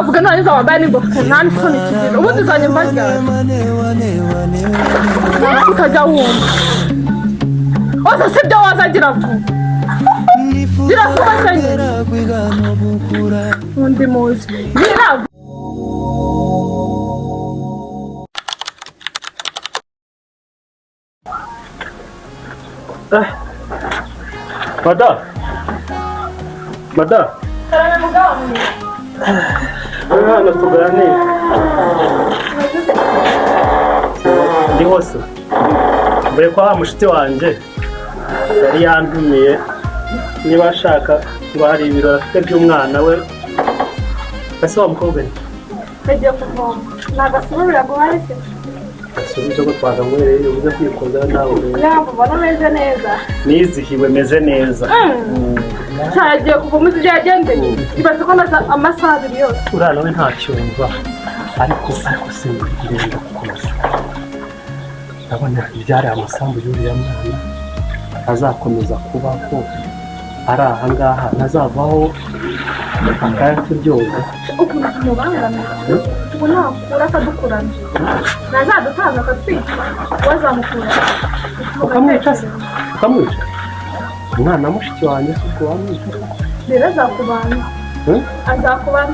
uzavuga ntaza wambaye n'ingofero nta n'isoni kigira ubundi uzanye mbaga ukajya wumva wose sibyo wazagira vuba gira vuba senyeri undi muzi gira Mada. Hano tuganira. Ndi hose. Mbere kwa mushiti wanje yari yantumiye niba ashaka ngo hari ibirori afite by'umwana we. Ese wa mukobwa ni? Kagiye kuvoma. Nagasubira guhari se. Asubije ko twagangwereye ubuze kwikoza nawe. Ntabwo mbona meze neza. Nizihiwe meze neza. Cyagiye kuvoma izi yagendeye. Ibaze ko naza amasaha abiri yose. Urana we ntacyo yumva. Ariko singirenda kukomeza. Ndabona ibyari amasambu y'uriya mwana azakomeza kubaho ari aha ngaha ntazavaho akayatubyoza. Ukuntu tumubangamira ubu nakura akadukurana ntazadutanga akatwica wazamukura ukamwica se ukamwica umwana mushiki wanjye se uko wamwica rero azakubanza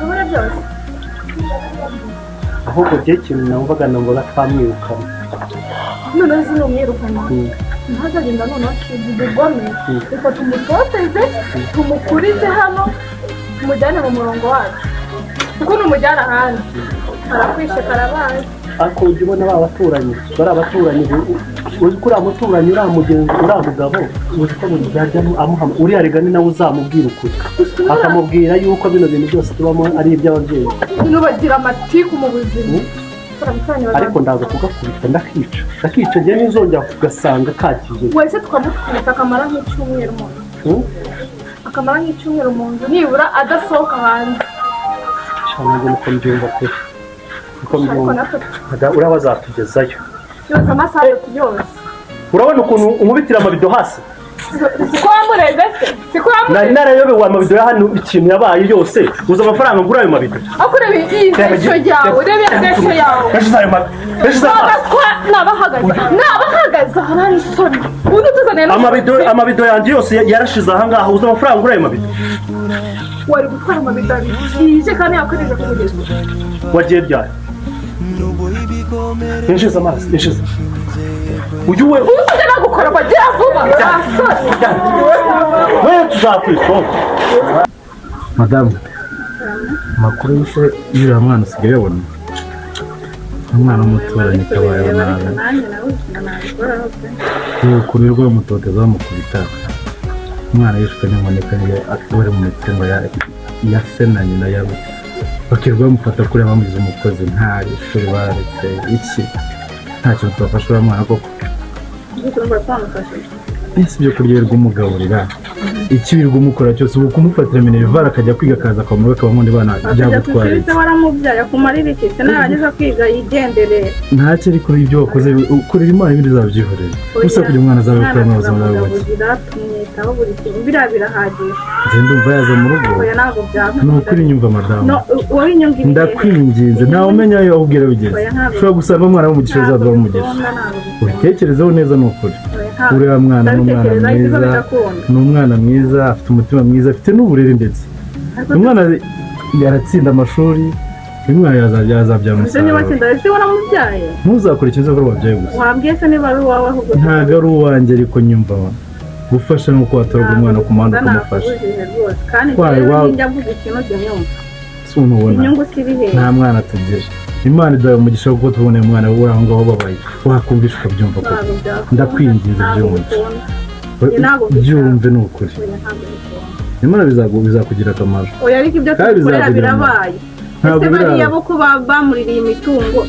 ubura byose ahubwo gihe kintu namvaga ngo twamwirukana none zino umwirukana ntazagenda noneho akidugome reka tumutoteze tumukurize hano tumujyane mu murongo wacu kuko numujyana ahandi arakwishe karabaye ariko ujya ubona bari abaturanyi uzi ko uriya muturanyi uriya mugenzi uriya mugabo uzi ko muzajya amuhama uriya rigani nawe uzamubwira ukuri akamubwira yuko bino bintu byose tubamo ari iby'ababyeyi bagira amatiku mu buzima ariko ndaza kugakubita ndakica njye nizongera kugasanga kakije wese tukamutwita akamara nk'icyumweru mu nzu akamara nk'icyumweru mu nzu nibura adasohoka hanze ntabwo nuko mbyumva pe nuko mbyumva uraba azatugezayo yose amasaha atatu yose urabona ukuntu umubitira amabido hasi siko wamureze se siko wamureze narayobewe amabido ya hano ikintu yabaye yose uza amafaranga ngura ayo mabido akureba iyigesho yawe urebe iyigesho yawe nabahagaze aha nari isoni ubundi tuzanira amabido yanjye yose yarashize aha ngaha uza amafaranga ngura ayo mabido wari gutwara amabido abiri iyi kandi yakoresha kugeza wagiye ryari inshiza amazi inshiza uyu we ujya nagukora bagira vuba we tuzakwitwa madamu makuru y'ishe y'uriya mwana usigaye yabona umwana w'umuturanyi kabayeho nabi kuri rwo mutoteza bamukubita umwana yishwe n'inkoni kandi wari mu mitungo ya se na nyina yawe bakirwa bamufata kuri bamugize umukozi nta ishuri baretse iki nta kintu twafasha uriya mwana koko ese ibyo kurya rw'umugaburira ikibirirwa umukora cyose ubu kumufatira minerivare akajya kwiga akaza kwa murugo akaba mundi bana byagutwara iki waramubyaye akumarira iki se nageza kwiga yigendere ntacyo ari kuri ibyo wakoze ukorera imana ibindi zabyihorera gusa kugira umwana azabe gukora mu buzima bwawe tumwitaho buri kintu biriya birahagije nze ndumva yaza mu rugo ni ukuri nyumva madamu ndakwinginze ntawe umenya ayo ahubwira bigeze ushobora gusanga umwana w'umugisha uzava umugisha ubitekerezeho neza ni ukuri uriya mwana ni umwana mwiza ni umwana mwiza afite umutima mwiza afite n'uburere ndetse umwana yaratsinda amashuri uyu mwana yazabyara umusaruro ntuzakurikize ko wabyaye gusa wabwiye se niba ari uwawe ahubwo ntabwo ari uwanjye ariko nyumva gufasha nuko watorwa umwana ku muhanda ukamufasha kandi njya mvuga ikintu jya nyumva si unubona inyungu siri he nta mwana tugira imana idawe umugisha kuko tuboneye umwana uri aho ngaho babaye wakumvisha ukabyumva ko ndakwinginze byumve ni ukuri imana bizakugira akamaro oya ariko ibyo tukorera birabaye ese bariya bo ko bamuririye imitungo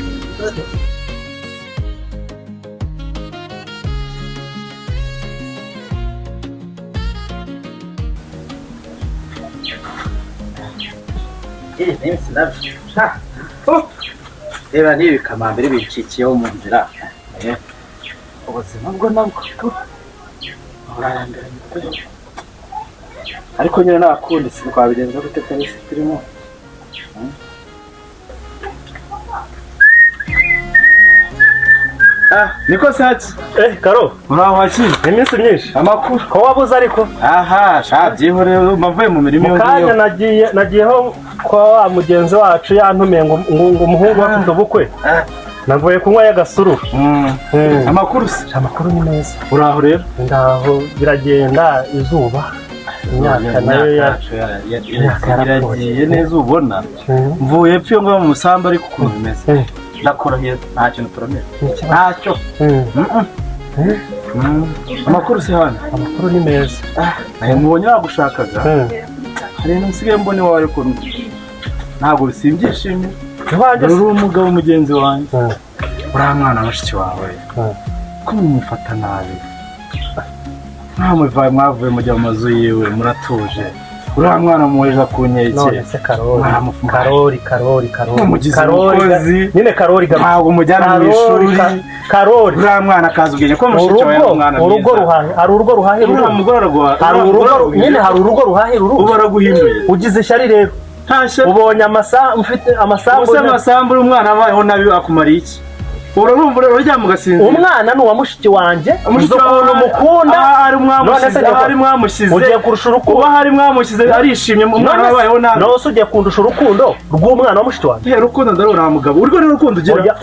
reba n'ibi kamambiri bicikiyeho mu nzira ubuzima bwo nabwo burarangaranye ariko nyine nakundi si twabigenza gute twese turimo niko saki Karo uraho waki iminsi myinshi amakuru ko wabuze ariko aha shabyihore mavuye mu mirimo yo kanya nagiyeho kwa mugenzi wacu yantumiye ngo umuhungu afite ubukwe navuye kunywa y'agasuru amakuru ni meza uraho rero ndaho biragenda izuba imyaka nayo yaragiye neza ubona mvuye epfo ngo mu musamba ariko ukuntu bimeze ndakora nta kintu turomera ntacyo amakuru se hano amakuru ni meza mubonye wagushakaga hari ibintu nsigaye mbona iwawe ariko ntabwo bisimbyishimye uri umugabo mugenzi wanjye uriya mwana mushiki wawe ko mumufata nabi mwavuye mujya mu mazu yiwe muratuje uriya mwana muheza ku nkeke none se karori umugizi umukozi nyine karori ntabwo umujyana mu ishuri karori uriya mwana akaza ubwenge ko mushiki wawe umwana mwiza hari urugo ruhahira urugo nyine hari urugo ruhahira urugo uba araguhinduye ugize ishyari rero ubonye amasambu umwana abayeho nabi akumara iki urumva uryama ugasinzira umwana ni uwa mushiki wanjye ukuntu umukunda hari mwamushyize ugiye kurusha urukundo uba hari mwamushyize arishimye umwana wabayeho nabi nose ugiye kundusha urukundo rw'umwana wa mushiki wanjye urukundo ndarura mugabo urwo ni urukundo ugira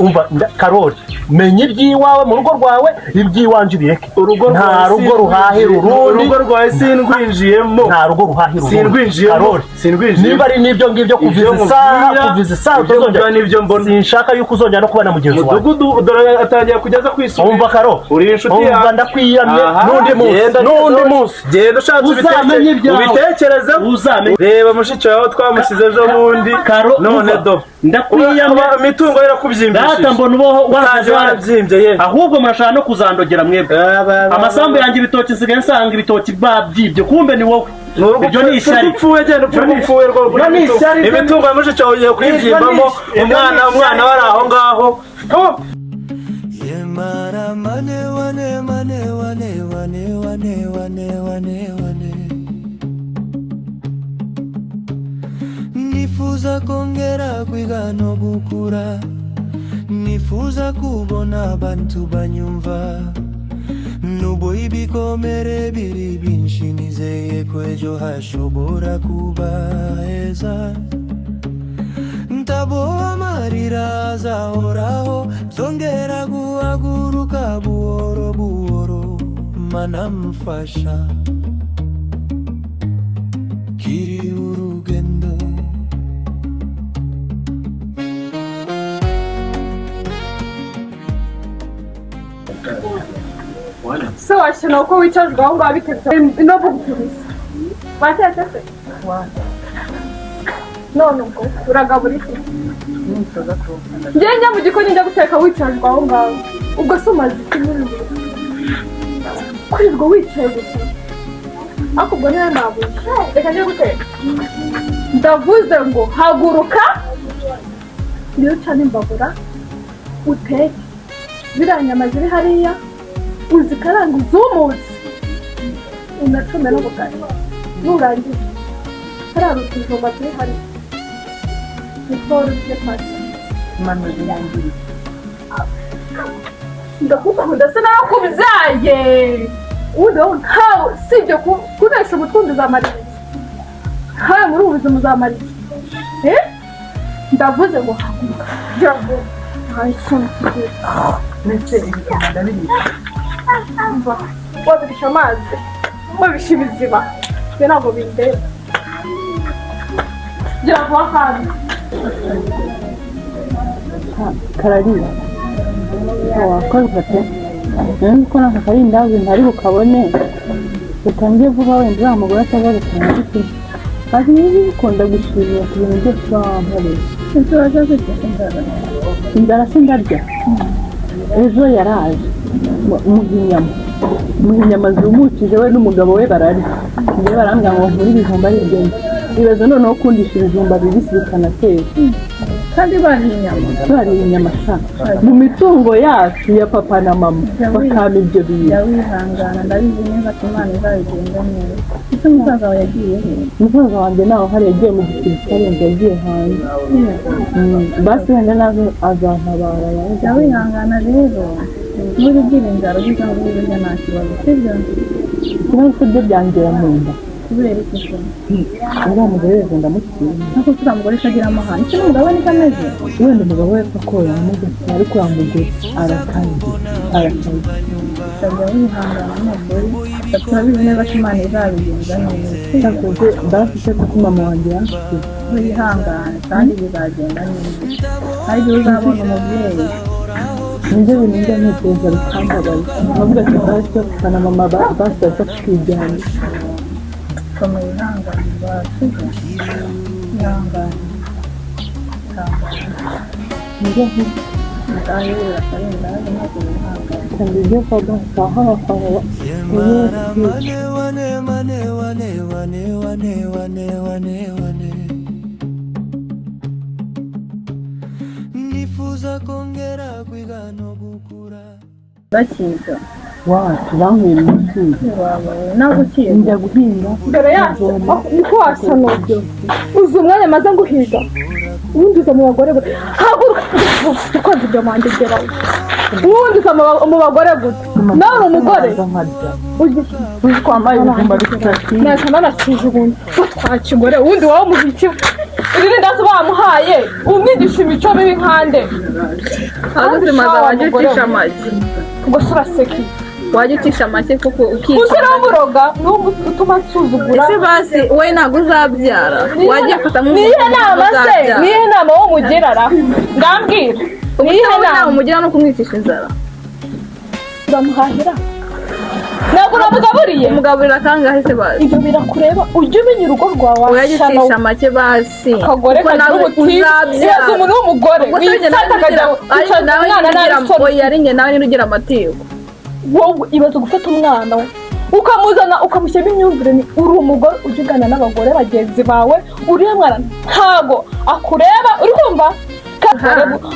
karori menya iby'iwawe mu rugo rwawe iby'iwanje ubireke nta rugo ruhahira urugo rwawe sindwinjiyemo nta rugo ruhahira sindwinjiyemo niba ari n'ibyo ngibyo kuviza isaha sinshaka yuko uzongera no kubana mugenzi wawe atangiye kugeza ku isuku umva karo uri inshuti yawe ndakwiyamye n'undi munsi genda ushatse ubitekereze reba mushiki wawe twamusize ejo bundi none do ndakwiyamye imitungo irakubyimbishije data mbona ubaho warabyimbye ahubwo murashaka no kuzandogera mwebwe amasambu yanjye ibitoki nsigaye nsanga ibitoki babyibye kumbe ni wowe ibyo ni ishyari imitungo ya mushiki wawe ugiye kuyibyimbamo umwana wari aho ngaho nifuza kongera kwiga no gukura nifuza kubona abantu banyumva nubwo ibikomere biri byinshi nizeye ko ejo hashobora kuba heza ntaboha amarira azahoraho zongera guhaguruka buhoro buhoro mana mfasha kiri urugendo se washyira uko wicajwe aho ngaho biteguye no kugutumiza batetse se none ubwo uragabura iki njya mu gikoni njya guteka wicajwe aho ngaho ubwo se umaze iki muri kwirirwa wicaye gusa ariko ubwo niyo nabuze reka njye guteka ndavuze ngo haguruka niyo ucana imbabura uteke ziriya nyama ziri hariya uzikaranga uzumutse unacume n'ubugari nurangiza hariya utujumba turi hariya nitwo urya pasi ndakukunda se narakubyaye ubu ntawe sibyo kunesha umutwe uzamarira ntawe muri ubu buzima uzamarira ndavuze ngo haguruka kugira ngo ntayisoni kugira ndetse ibituma ndabirira wabirisha amazi wabisha ibiziba ibyo ntabwo bindeba gira vuba kandi kararira wakoze pe ko naka karindazi ntari bukabone reka njye vuba wenda uriya mugore atazagukunda gute kandi niba ukunda gushimira ku bintu byose uba wambaye ese wazaze inzara se ndarya ejo yaraje muha inyama zumukije we n'umugabo we bararya njyewe barambwira ngo nkuri ibijumba ari ibyenzi ibaze noneho ukundisha ibijumba bibisi bikanatera kandi bariye inyama mu mitungo yacu ya papa na mama bakama ibyo bintu wihangana ndabizi neza ko Imana izabigenda neza ese musaza wawe yagiye he musaza wanjye nawe hari yagiye mu gisirikare ngo yagiye hanze basi wenda nazo azantabara wihangana rero muri byiringiro biza ngo bibe nta kibazo sibyo ikibazo cy'ibyo byangira mu nda kubera iki se uriya mugore wese ndamutinya nako turiya mugore kagira amahane ese umugabo ni kameze wenda umugabo we ko yamuze ariko uriya mugore arakaye sabya wihangana n'umugore turabizi neza ko Imana izabigenza neza cyakoze ndafite ko mama wanjye yanshize wihangane kandi bizagenda neza hari igihe uzabona umubyeyi nibyo bintu njya ntekereza bikambabaza navuga ati basi kana mama basaza tukijyana kama wihangane basize wihangane nibyo ndahera karinda ntabwo wihangane kandi ibyo kwaga saha bakora nifuza kongera kwiga no gukura bakiga wacu bankwira umutuzo ntabwo ukiye njya guhinga mbere yacu niko wasa n'ubyo uzi umwanya maze nguhiga ubundi uza mu bagore gute haguruka ukoze ibyo mandegera ubundi uza mu bagore gute nawe uri umugore uzi kwambaye ibijumba bifite nasa nanasije ubundi twakigore ubundi wowe umuziki iri ndazi bamuhaye umwigisha imico mibi nkande ubuzima bwajya ucisha amagi ubwo se uraseki wajya ucisha amagi kuko ukica ushyiraho umuroga niwo utuma nsuzugura ese basi wowe ntabwo uzabyara wajya ufata nihe nama se nihe nama wo mugirara ngambwira nihe nama umugira no kumwicisha inzara uramuhahira ntabwo uramugaburiye umugaburira kangahe se basi ibyo birakureba ujye umenya urugo rwawe wajya ucisha amagi basi kagore kagira ubutiza umuntu w'umugore wisata akajya kwicaza umwana nabi yari njye nawe ugira amatiyo wowe ibaze gufata umwana we ukamuzana ukamushyiramo imyumvire ni uri umugore ujya ugana n'abagore bagenzi bawe uriya mwana ntago akureba uri kumva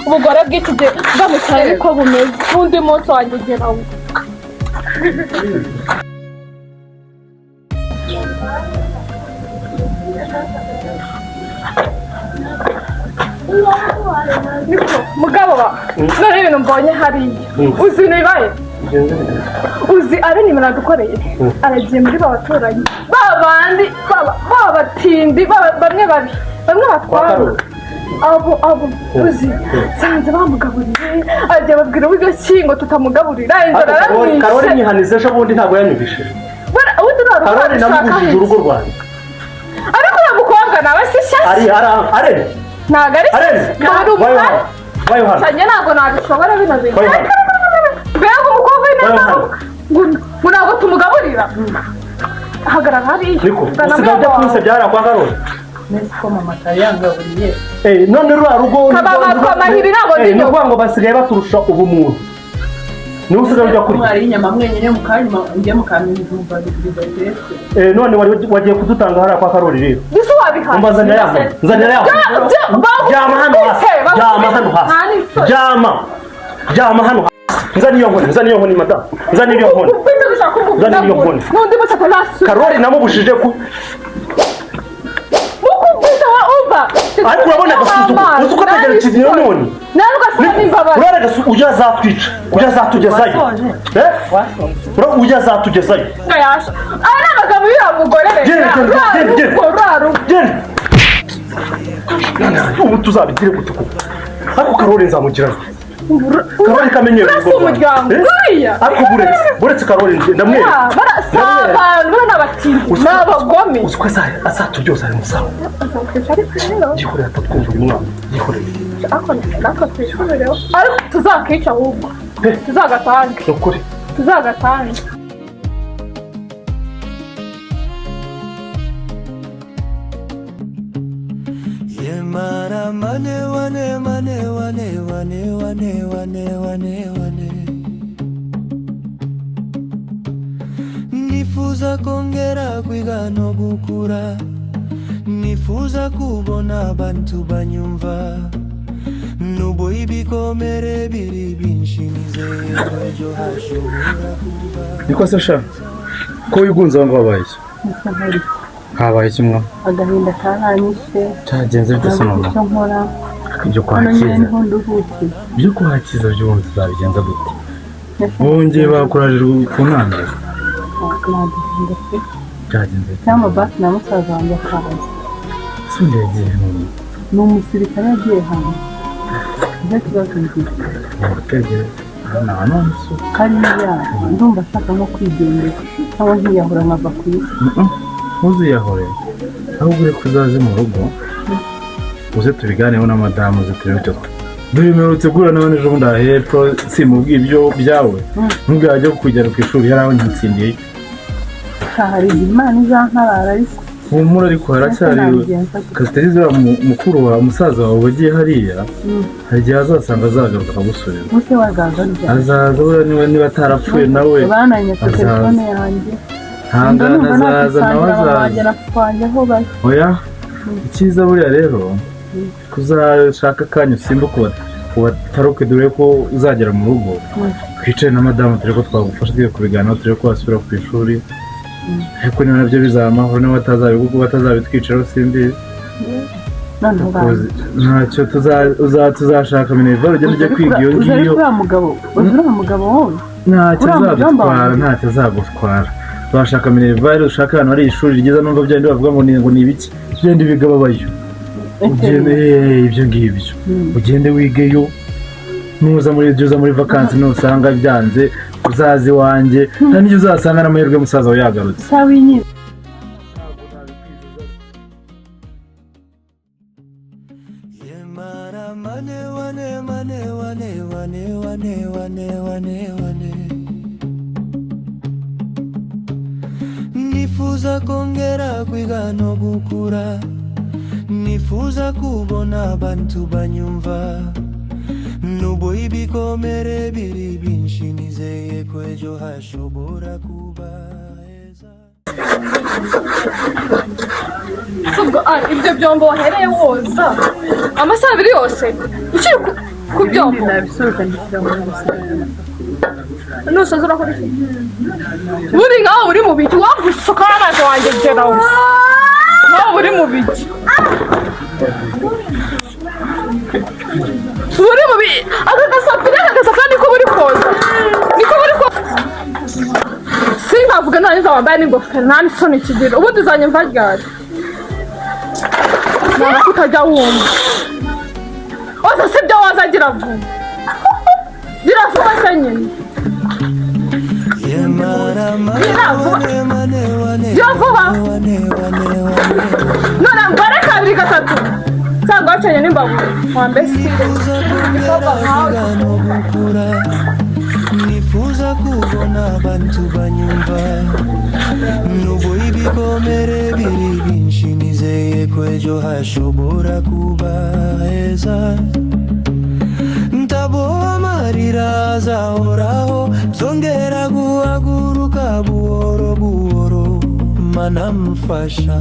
ubugore bw'iki gihe bwamucyane niko bumeze n'undi munsi wanjye ugeraho mugabo none ibintu mbonye hariya uzi ibintu bibaye uzi ari nimero adukoreye aragiye muri ba baturanyi ba bandi babatindi bamwe batwara abo uzi sanze bamugaburiye agiye babwira uburyo ki ngo tutamugaburira inzara aramwishe Karoli nyihanize ejo bundi ntabwo yanyumvishe Karoli namubujije urugo rwanjye ariko uriya mukobwa nawe si shyashya arebe ntabwo ari shyashya ni umuhari cyane ntabwo nabishobora bino bintu mbega umukobwa w'ineza ngo ntabwo tumugaburira hagarara hariya niko usigaye ujya kwisebyara kwa Karoli neza ko mama atari yangaburiye none ruriya rugo kabamahiri ntabwo ni ukuvuga ngo basigaye baturusha ubumuntu niwe usigaye ujya kurya mwari inyama mwenyine mukanyuma njye mukamenya ibijumba bidatetse none wagiye kudutanga hariya kwa Karoli rero mbese wabihaye umva nzanira yaho jyama hano hasi jyama hano hasi nzaniyo nkoni madamu nzaniyo nkoni n'undi munsi atanasura Karoli namubujije ku mukubwita wa umva ariko urabona agasuzuguro uzi uko ategera ikizinyo none nawe ugasaba n'imbabazi urabona agasuzuguro ujya azatwica ujya azatugezayo ujya azatugezayo ngayasha aya ni amagambo y'uriya mugore genda ubu tuzabigire gute koko ariko Karoli nzamugirayo Karoli kamenyero urasa umuryango uriya ariko buretse Karoli ndamwereka abantu bana batindi n'abagome uzi ko azatubyoza ari musawa yikorera atatwumva uyu mwana yikorera ariko twisubireho ariko tuzakica ahubwo tuzagatange ni ukuri tuzagatange Yemara mane wane nifuza kongera kwiga no gukura nifuza kubona abantu banyumva nubo ibikomere biri binshimize ejo hashobora kuba niko se sha ko wigunze ngo babaye habaye kimwe agahinda karanyishe cyagenze byose mama icyo nkora ibyo none kwakiza nduhuke byo kwakiza byumva zabigenza gute wongeye bakurajije ku ntambwe nagenda pe byagenze cyangwa basi na musaza wanjye akaza sundi yagiye ni umusirikare yagiye hanze ibyo kibazo ngira utegere nta nonso kariya ndumva ashaka nko kwigendera cyangwa nkiyahura nkava ku isi ntuziyahore ahubwo uri kuzaze mu rugo uze tubiganeho na madamu uze turebe icyo duherutse guhura nawe ejo bundi aha hepfo simubwiye ibyo byawe nubwo yajya kukujyana ku ishuri yari aho nyitsindiye hari Imana izankarara ariko humura ariko haracyari kasitarize mukuru wawe umusaza wawe wagiye hariya hari igihe azasanga azagaruka akagusubiza muse wazagaruka azaza buriya niba atarapfuye nawe bananye ku telefone yanjye hangana azaza nawe azagera kwanjye aho bari oya icyiza buriya rero kuzashaka akanya usimbuka ubataruke dore ko uzagera mu rugo twicare na madamu turi ko twagufasha tugiye kubiganiraho turi ko wasubira ku ishuri ariko niba nabyo bizaba amahoro niba batazabitwicaraho simbizi ntacyo tuzashaka minerivare ugenda ujya kwiga iyo ngiyo uriya mugabo wowe ntacyo azagutwara turashaka minerivare ushaka ahantu hari ishuri ryiza numva byandi bavuga ngo ni ibiki byandi biga babayo ibyo ngibyo ugende wigeyo nuza muri vakansi nusanga byanze uzaze iwanjye nta n'ibyo uzasanga n'amahirwe musaza we yagarutse nifuza kongera kwiga no gukura nifuza kubona abantu banyumva nubwo ibikomere biri byinshi nizeye ko ejo hashobora kuba heza ibyo byombo wahereye woza amasaha abiri yose ukiri ku byombo nabisuruka ndishyira muri gusigaye nusoza urakora iki buri nkaho uri mu biki wagusuka amazi wanjye geraho nkaho uri mu biki uri mu biki aka gasafuriya niko buri koza sinkavuga ntarinza wambaye n'ingofero nta n'isoni kigira ubundi uzanyumva ryari ntabwo utajya wumva wose si byo waza gira vuba gira vuba se nyine gira vuba none mbare kabiri gatatu nsanga wacanye n'imbavu wambese nifuza kubona abantu banyumva nubwo ibikomere biri byinshi nizeye ko ejo hashobora kuba heza ndaboha amarira azahoraho zongera guhaguruka buhoro buhoro mana mfasha